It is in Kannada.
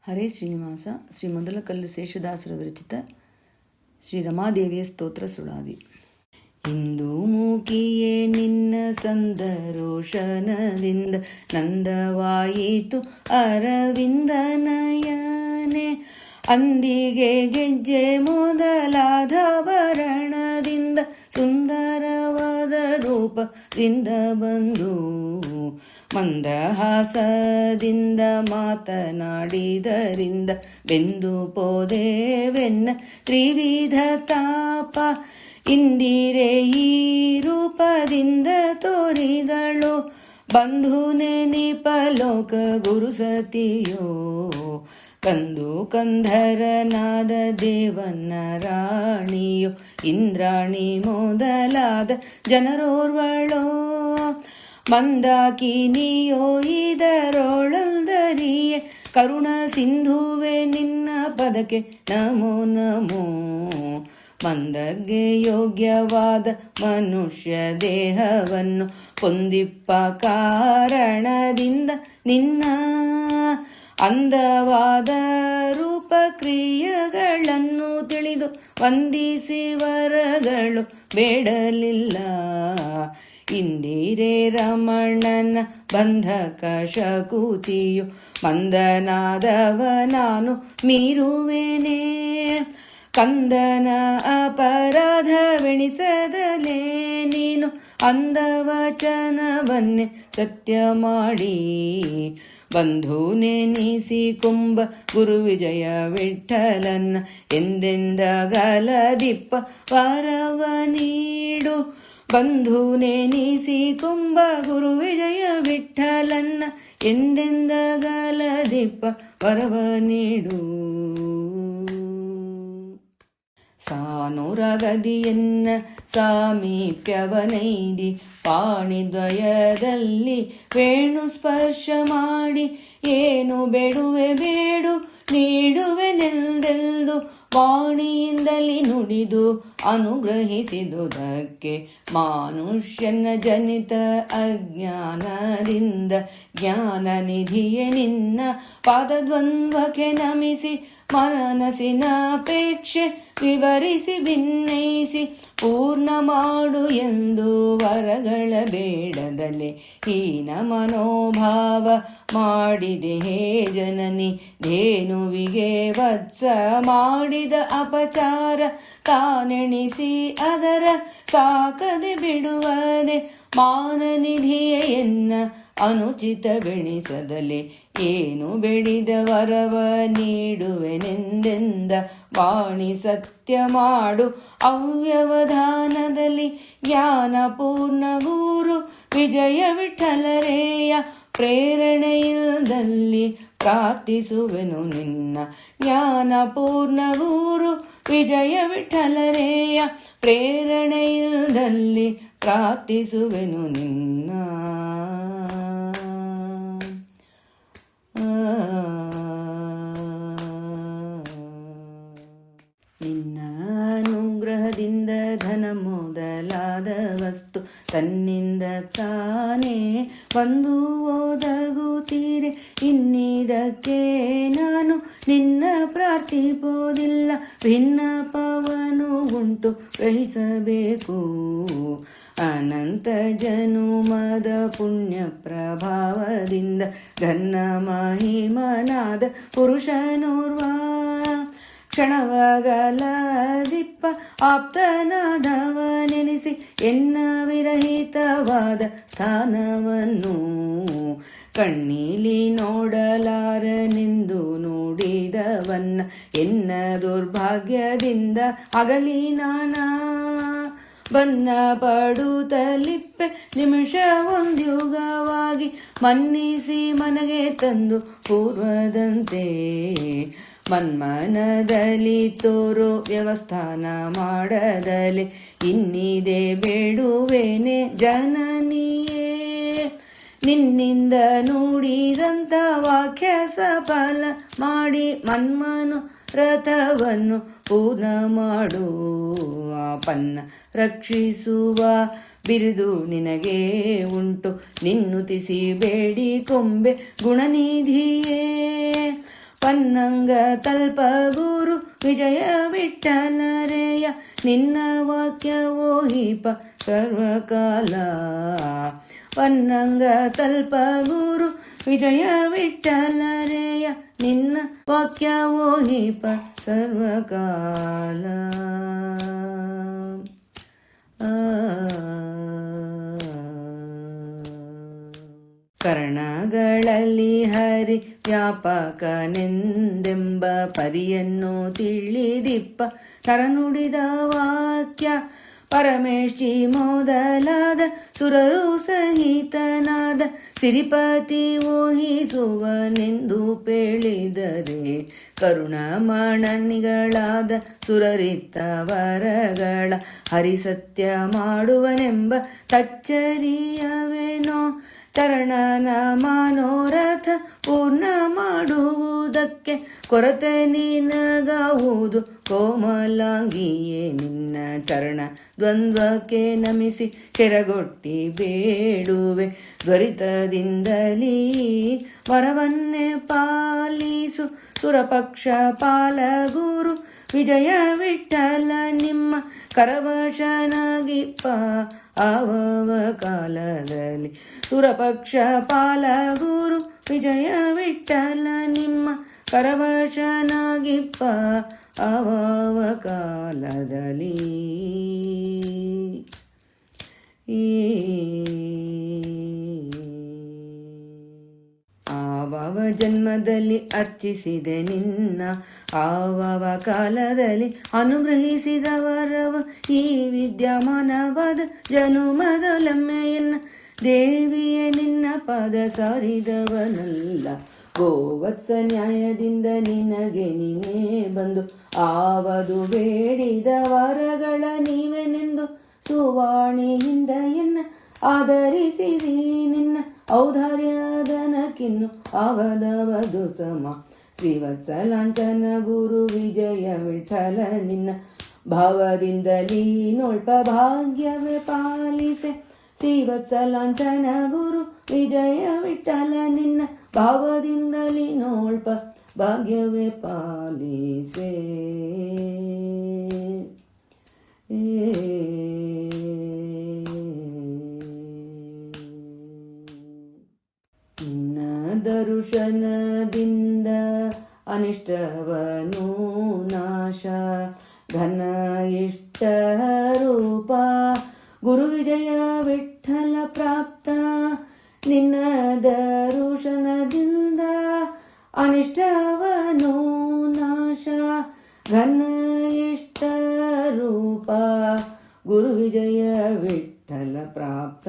ಹರೇ ಶ್ರೀನಿವಾಸ ಶ್ರೀ ಮೊದಲಕಲ್ಲು ಶೇಷದಾಸರ ವಿರಚಿತ ಶ್ರೀ ರಮಾದೇವಿಯ ಸ್ತೋತ್ರ ಸುಳಾದಿ. ಇಂದು ಮೂಕಿಯೇ ನಿನ್ನ ಸಂದರೋಷನದಿಂದ ನಂದವಾಯಿತು ಅರವಿಂದ ನಯನೆ, ಅಂದಿಗೆ ಗೆಜ್ಜೆ ಮೊದಲಾದಭರಣದಿಂದ ಸುಂದರವಾದ ರೂಪದಿಂದ ಬಂದು ಮಂದಹಾಸದಿಂದ ಮಾತನಾಡಿದರಿಂದ ಬೆಂದು ಪೋದೆವೆನ್ನ ತ್ರಿವಿಧ ತಾಪ. ಇಂದಿರೆ ಈ ರೂಪದಿಂದ ತೋರಿದಳು ಬಂಧು ನೆನಿಪ ಲೋಕ ಗುರು ಸತಿಯೋ, ಕಂದು ಕಂಧರನಾದ ದೇವನ ರಾಣಿಯೋ ಇಂದ್ರಾಣಿ ಮೊದಲಾದ ಜನರೋರ್ವಳೋ. ಮಂದಾಕಿನಿಯೋ ಇದರೊಳಲ್ದರಿಯೇ ಕರುಣ ಸಿಂಧುವೆ ನಿನ್ನ ಪದಕ್ಕೆ ನಮೋ ನಮೋ. ಮಂದಗೆ ಯೋಗ್ಯವಾದ ಮನುಷ್ಯ ದೇಹವನ್ನು ಹೊಂದಿಪ್ಪ ಕಾರಣದಿಂದ ನಿನ್ನ ಅಂದವಾದ ರೂಪಕ್ರಿಯೆಗಳನ್ನು ತಿಳಿದು ವಂದಿಸಿ ವರಗಳು ಬೇಡಲಿಲ್ಲ. ಇಂದಿರೆ ರಮಣನ ಬಂಧಕ ಶಕುತಿಯು ಮಂದನಾದವ ನಾನು ಮೀರುವೆನೇ, ಕಂದನ ಅಪರಾಧವೆಣಿಸದಲೇ ನೀನು ಅಂದವಚನವನ್ನೇ ಸತ್ಯ ಮಾಡಿ. ಬಂಧು ನೆನಿಸಿ ಕುಂಭ ಗುರು ವಿಜಯ ವಿಠಲನ್ನ ಎಂದೆಂದಗಲದಿಪ್ಪ ವರವ ನೀಡು. ಬಂಧು ನೆನಿಸಿ ಕುಂಭ ಗುರು ವಿಜಯ ವಿಠಲನ್ನ ಎಂದೆಂದಗಲದಿಪ್ಪ ವರವ ನೀಡು. ಸಾನುರಗದಿಯನ್ನ ಸಾಮೀಪ್ಯವನೈದಿ ಪಾಣಿದ್ವಯದಲ್ಲಿ ವೇಣು ಸ್ಪರ್ಶ ಮಾಡಿ, ಏನು ಬೇಡುವೆ ಬೇಡು ನೀಡುವೆನೆಂದೆಂದು ವಾಣಿಯಿಂದಲಿ ನುಡಿದು ಅನುಗ್ರಹಿಸಿದುದಕ್ಕೆ ಮಾನುಷ್ಯನ ಜನಿತ ಅಜ್ಞಾನದಿಂದ ಜ್ಞಾನನಿಧಿಯೇ ನಿನ್ನ ಪಾದದ್ವಂದ್ವಕ್ಕೆ ನಮಿಸಿ ಮನಸ್ಸಿನ ಅಪೇಕ್ಷೆ ವಿವರಿಸಿ ಭಿನ್ನಯಿಸಿ ಪೂರ್ಣ ಮಾಡು ಎಂದು ವರಗಳ ಬೇಡದಲೆ ಹೀನ ಮನೋಭಾವ ಮಾಡಿದೆ ಹೇ ಜನನಿ. ಧೇನುವಿಗೆ ವತ್ಸ ಮಾಡಿದ ಅಪಚಾರ ತಾನೆಣಿಸಿ ಅದರ ಸಾಕದೆ ಬಿಡುವದೆ ಮಾನನಿಧಿಯೆನ್ನ ಅನುಚಿತವೆಣಿಸದಲೆ ಏನು ಬೇಡಿದ ವರವ ನೀಡುವೆನೆಂದೆಂದ ವಾಣಿ ಸತ್ಯ ಮಾಡು ಅವ್ಯವಧಾನದಲ್ಲಿ. ಜ್ಞಾನ ಪೂರ್ಣ ಗುರು ವಿಜಯ ವಿಠಲರೇಯ ಪ್ರೇರಣೆಯಿಲ್ಲದಲ್ಲಿ ಪ್ರಾರ್ಥಿಸುವೆನು ನಿನ್ನ. ಜ್ಞಾನ ಪೂರ್ಣ ಗುರು ವಿಜಯ ವಿಠಲರೇಯ ಪ್ರೇರಣೆಯಿಲ್ಲದಲ್ಲಿ ಪ್ರಾರ್ಥಿಸುವೆನು ನಿನ್ನ. ನಿನ್ನ ಅನುಗ್ರಹದಿಂದ ಧನ ಮೊದಲಾದ ವಸ್ತು ತನ್ನಿಂದ ತಾನೇ ಬಂದು ಒದಗುತ್ತೀರೆ. ಇನ್ನಿದಕ್ಕೆ ನಾನು ನಿನ್ನ ಪ್ರಾರ್ಥಿಪೋದಿಲ್ಲ, ಭಿನ್ನಪವನು ಉಂಟು ಗ್ರಹಿಸಬೇಕು. ಅನಂತ ಜನುಮದ ಪುಣ್ಯ ಪ್ರಭಾವದಿಂದ ಘನ್ನ ಮಹಿಮನಾದ ಪುರುಷನೋರ್ವ ಕ್ಷಣವಾಗಲದಿಪ್ಪ ಆಪ್ತನಾದವನೆನಿಸಿ ಎನ್ನ ವಿರಹಿತವಾದ ಸ್ಥಾನವನ್ನು ಕಣ್ಣೀಲಿ ನೋಡಲಾರನೆಂದು ನೋಡಿದವನ್ನ ಎನ್ನ ದುರ್ಭಾಗ್ಯದಿಂದ ಅಗಲಿ ನಾನಾ. ಬನ್ನ ಪಡುತ್ತಲಿಪ್ಪೆ ನಿಮಿಷ ಒಂದ್ಯುಗವಾಗಿ ಮನ್ನಿಸಿ ಮನಗೆ ತಂದು ಪೂರ್ವದಂತೆ ಮನ್ಮನದಲ್ಲಿ ತೋರೋ ವ್ಯವಸ್ಥಾನ ಮಾಡದಲೆ ಇನ್ನಿದೆ ಬೇಡುವೇನೆ ಜನನಿಯೇ. ನಿನ್ನಿಂದ ನುಡಿದಂಥ ವಾಕ್ಯ ಸಫಲ ಮಾಡಿ ಮನ್ಮನು ರಥವನ್ನು ಪೂರ್ಣ ಮಾಡು. ಆಪನ್ನ ರಕ್ಷಿಸುವ ಬಿರುದು ನಿನಗೆ ಉಂಟು ನಿನ್ನುತಿಸಿ ಬೇಡಿ ಕೊಂಬೆ ಗುಣನಿಧಿಯೇ. ಪನ್ನಂಗ ತಲ್ಪ ಗುರು ವಿಜಯ ವಿಠಲರೇಯ ನಿನ್ನ ವಾಕ್ಯವೋ ಹೀಪ ಸರ್ವಕಾಲ. ಪನ್ನಂಗ ತಲ್ಪ ಗುರು ವಿಜಯ ವಿಠಲರೇಯ ನಿನ್ನ ವಾಕ್ಯವೋ ಹೀಪ ಸರ್ವಕಾಲ. ಕರ್ಣಗಳಲ್ಲಿ ಹರಿ ವ್ಯಾಪಕನೆಂದೆಂಬ ಪರಿಯನ್ನು ತಿಳಿದಿಪ್ಪ ನರನುಡಿದ ವಾಕ್ಯ ಪರಮೇಷ್ಠಿ ಮೊದಲಾದ ಸುರರು ಸಹಿತನಾದ ಸಿರಿಪತಿ ಊಹಿಸುವನೆಂದು ಪೇಳಿದರೆ ಕರುಣಾಮಣನಿಗಳಾದ ಸುರರಿತ್ತವರಗಳ ಹರಿಸತ್ಯ ಮಾಡುವನೆಂಬ ತಚ್ಚರಿಯವೇನೋ. ತರಣನ ಮನೋರಥ ಪೂರ್ಣ ಮಾಡುವುದಕ್ಕೆ ಕೊರತೆ ನಿನಗಾವುದು ಕೋಮಲಾಂಗಿಯೇ. ನಿನ್ನ ಚರಣ ದ್ವಂದ್ವಕ್ಕೆ ನಮಿಸಿ ಶೆರಗೊಟ್ಟಿ ಬೇಡುವೆ ತ್ವರಿತದಿಂದಲೀ ವರವನ್ನೇ ಪಾಲಿಸು ಸುರಪಕ್ಷ ಪಾಲಗುರು ವಿಜಯ ವಿಠಲ ನಿಮ್ಮ ಕರವಶನಾಗಿಪ್ಪ ಆವವ ಕಾಲದಲ್ಲಿ. ಸುರಪಕ್ಷ ಪಾಲಗುರು ವಿಜಯ ವಿಠಲ ನಿಮ್ಮ ಕರವಶನಾಗಿಪ್ಪ ಆವವ ಕಾಲದಲ್ಲಿ. ಆವವ ಜನ್ಮದಲ್ಲಿ ಅರ್ಚಿಸಿದೆ ನಿನ್ನ ಆವವ ಕಾಲದಲ್ಲಿ ಅನುಗ್ರಹಿಸಿದ ವರವ ಈ ವಿದ್ಯಮಾನವಾದ ಜನುಮದೊಲೊಮ್ಮೆಯನ್ನ ದೇವಿಯೇ ನಿನ್ನ ಪದ ಸಾರಿದವನಲ್ಲ. ಗೋವತ್ಸ ನ್ಯಾಯದಿಂದ ನಿನಗೆ ನೀನೇ ಬಂದು ಆವದು ಬೇಡಿದ ವರಗಳ ನೀವೆನೆಂದು ಸುವಾಣಿಯಿಂದ ಎನ್ನ ಆಧರಿಸಿದಿ. ನಿನ್ನ ಔದಾರ್ಯದನಕ್ಕಿನ್ನು ಅವದವದು ಸಮ. ಶ್ರೀವತ್ಸಲಾಂಚನ ಗುರು ವಿಜಯ ವಿಠಲ ನಿನ್ನ ಭಾವದಿಂದಲೀ ನೋಳ್ಪ ಭಾಗ್ಯವೇ ಪಾಲಿಸೆ. ಶ್ರೀವತ್ಸಲಾಂಚನ ಗುರು ವಿಜಯ ವಿಠಲ ನಿನ್ನ ಭಾವದಿಂದಲೀ ನೋಳ್ಪ ಭಾಗ್ಯವೇ ಪಾಲಿಸೆ. ನಿನ್ನ ದರುಶನದಿಂದ ಅನಿಷ್ಟವನು ನಾಶ ಘನ ಇಷ್ಟ ರೂಪ ಗುರು ವಿಜಯ ವಿಠಲ ಪ್ರಾಪ್ತ. ನಿನ್ನ ದರುಶನದಿಂದ ಅನಿಷ್ಟವನು ನಾಶ ಘನ ಇಷ್ಟ ರೂಪ ಗುರು ವಿಜಯ ವಿಠಲ ಪ್ರಾಪ್ತ.